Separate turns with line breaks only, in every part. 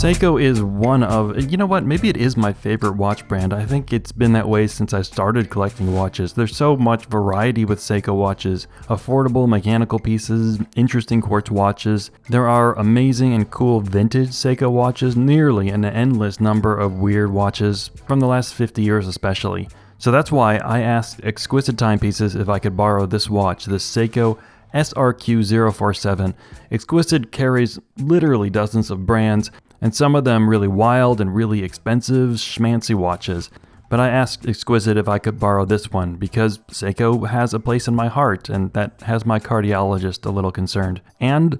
Seiko is one of, you know what, maybe it is my favorite watch brand. I think it's been that way since I started collecting watches. There's so much variety with Seiko watches. Affordable mechanical pieces, interesting quartz watches. There are amazing and cool vintage Seiko watches, nearly an endless number of weird watches from the last 50 years especially. So that's why I asked Exquisite Timepieces if I could borrow this watch, this Seiko SRQ047. Exquisite carries literally dozens of brands, and some of them really wild and really expensive, schmancy watches. But I asked Exquisite if I could borrow this one because Seiko has a place in my heart, and that has my cardiologist a little concerned. And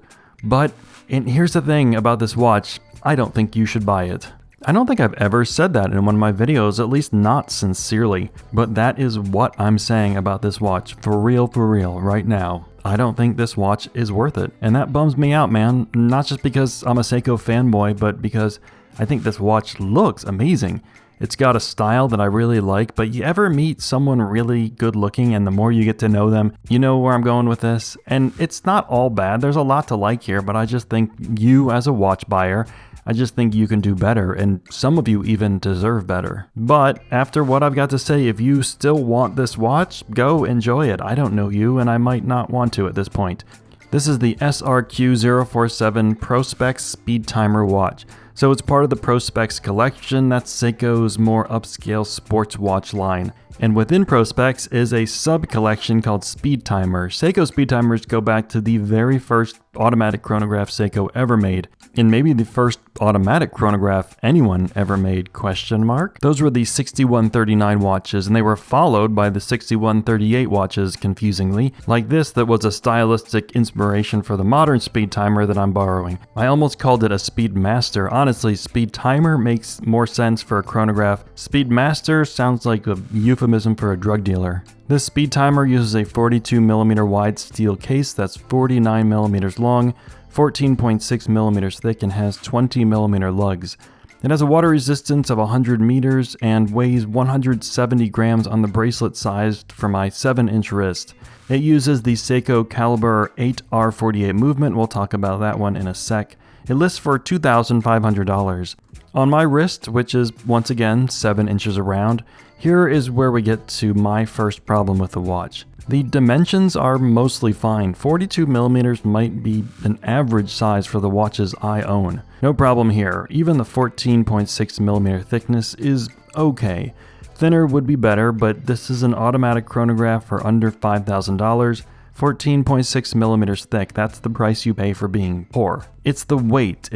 here's the thing about this watch, I don't think you should buy it. I don't think I've ever said that in one of my videos, at least not sincerely, but that is what I'm saying about this watch, for real, right now. I don't think this watch is worth it, and that bums me out, man. Not just because I'm a Seiko fanboy, but because I think this watch looks amazing. It's got a style that I really like, but you ever meet someone really good looking and the more you get to know them, you know where I'm going with this? And it's not all bad, there's a lot to like here, but I just think you as a watch buyer, I just think you can do better, and some of you even deserve better. But after what I've got to say, if you still want this watch, go enjoy it. I don't know you, and I might not want to at this point. This is the SRQ047 Prospex Speedtimer watch. So it's part of the Prospex collection, that's Seiko's more upscale sports watch line. And within Prospex is a sub-collection called Speedtimer. Seiko Speedtimers go back to the very first automatic chronograph Seiko ever made, and maybe the first automatic chronograph anyone ever made, ? Those were the 6139 watches, and they were followed by the 6138 watches, confusingly, like this that was a stylistic inspiration for the modern Speedtimer that I'm borrowing. I almost called it a Speedmaster. Honestly, Speedtimer makes more sense for a chronograph. Speedmaster sounds like a euphemism for a drug dealer. This Speedtimer uses a 42mm wide steel case that's 49mm long, 14.6mm thick, and has 20mm lugs. It has a water resistance of 100 meters and weighs 170 grams on the bracelet sized for my 7-inch wrist. It uses the Seiko Caliber 8R48 movement. We'll talk about that one in a sec. It lists for $2,500. On my wrist, which is once again 7 inches around, here is where we get to my first problem with the watch. The dimensions are mostly fine. 42mm might be an average size for the watches I own. No problem here. Even the 14.6mm thickness is okay. Thinner would be better, but this is an automatic chronograph for under $5,000. 14.6mm thick, that's the price you pay for being poor. It's the weight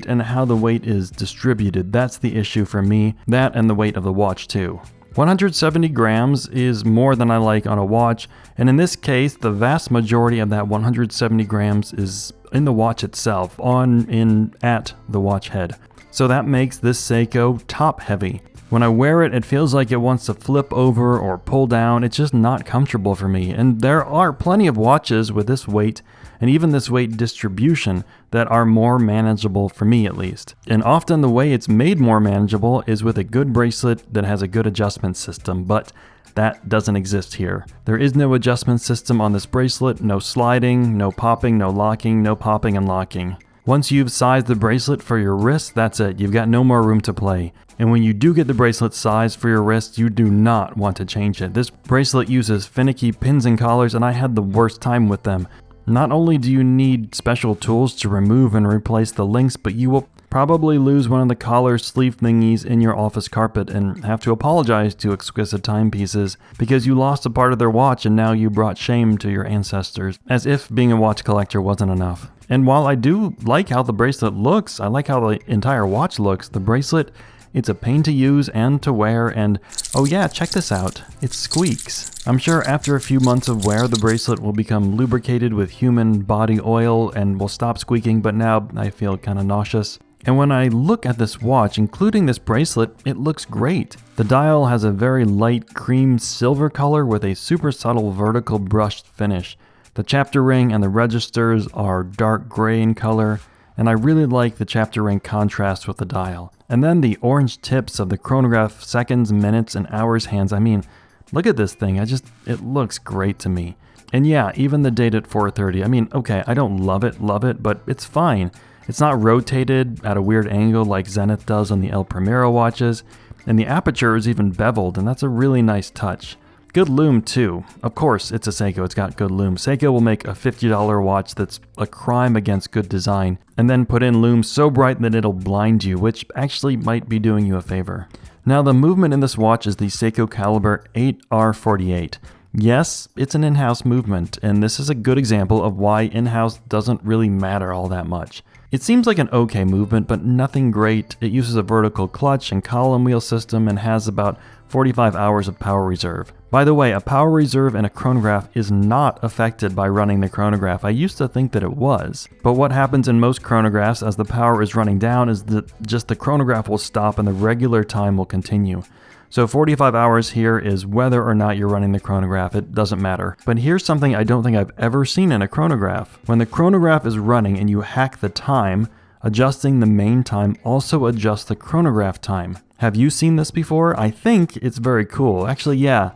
and how the weight is distributed. That's the issue for me, that and the weight of the watch too. 170 grams is more than I like on a watch, and in this case, the vast majority of that 170 grams is in the watch itself, at the watch head. So that makes this Seiko top heavy. When I wear it, it feels like it wants to flip over or pull down. It's just not comfortable for me. And there are plenty of watches with this weight, and even this weight distribution, that are more manageable for me at least. And often the way it's made more manageable is with a good bracelet that has a good adjustment system, but that doesn't exist here. There is no adjustment system on this bracelet, no sliding, no popping, no locking, no popping and locking. Once you've sized the bracelet for your wrist, that's it. You've got no more room to play. And when you do get the bracelet size for your wrist, you do not want to change it. This bracelet uses finicky pins and collars, and I had the worst time with them. Not only do you need special tools to remove and replace the links, but you will probably lose one of the collar sleeve thingies in your office carpet and have to apologize to Exquisite Timepieces because you lost a part of their watch and now you brought shame to your ancestors, as if being a watch collector wasn't enough. And while I do like how the bracelet looks, I like how the entire watch looks, the bracelet, it's a pain to use and to wear, and oh yeah, check this out, it squeaks. I'm sure after a few months of wear, the bracelet will become lubricated with human body oil and will stop squeaking, but now I feel kind of nauseous. And when I look at this watch, including this bracelet, it looks great. The dial has a very light cream silver color with a super subtle vertical brushed finish. The chapter ring and the registers are dark gray in color, and I really like the chapter ring contrast with the dial. And then the orange tips of the chronograph seconds, minutes, and hours hands. I mean, look at this thing. It looks great to me. And yeah, even the date at 4:30. I mean, okay, I don't love it, but it's fine. It's not rotated at a weird angle like Zenith does on the El Primero watches, and the aperture is even beveled, and that's a really nice touch. Good lume too. Of course, it's a Seiko, it's got good lume. Seiko will make a $50 watch that's a crime against good design, and then put in lume so bright that it'll blind you, which actually might be doing you a favor. Now the movement in this watch is the Seiko Caliber 8R48. Yes, it's an in-house movement, and this is a good example of why in-house doesn't really matter all that much. It seems like an okay movement, but nothing great. It uses a vertical clutch and column wheel system and has about 45 hours of power reserve. By the way, a power reserve in a chronograph is not affected by running the chronograph. I used to think that it was. But what happens in most chronographs as the power is running down is that just the chronograph will stop and the regular time will continue. So 45 hours here is whether or not you're running the chronograph, it doesn't matter. But here's something I don't think I've ever seen in a chronograph. When the chronograph is running and you hack the time, adjusting the main time also adjusts the chronograph time. Have you seen this before? I think it's very cool. Actually, yeah.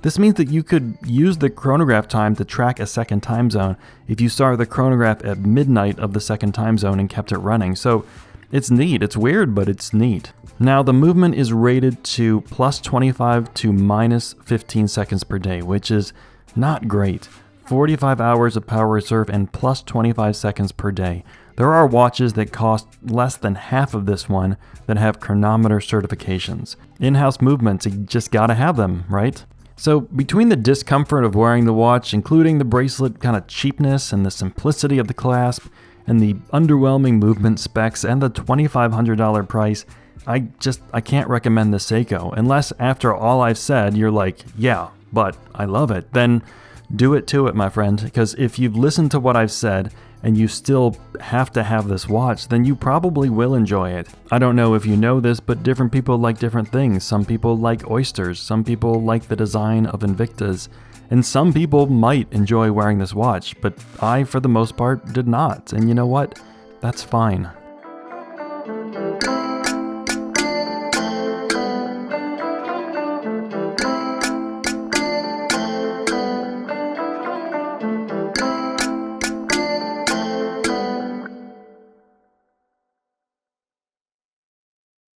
This means that you could use the chronograph time to track a second time zone if you started the chronograph at midnight of the second time zone and kept it running. So it's neat. It's weird, but it's neat. Now the movement is rated to plus 25 to minus 15 seconds per day, which is not great. 45 hours of power reserve and plus 25 seconds per day. There are watches that cost less than half of this one that have chronometer certifications. In-house movements, you just gotta have them, right? So between the discomfort of wearing the watch, including the bracelet kind of cheapness and the simplicity of the clasp, and the underwhelming movement specs and the $2,500 price, I can't recommend the Seiko. Unless after all I've said, you're like, yeah, but I love it. Then do it to it, my friend. Because if you've listened to what I've said and you still have to have this watch, then you probably will enjoy it. I don't know if you know this, but different people like different things. Some people like oysters. Some people like the design of Invictas. And some people might enjoy wearing this watch, but I, for the most part, did not. And you know what? That's fine.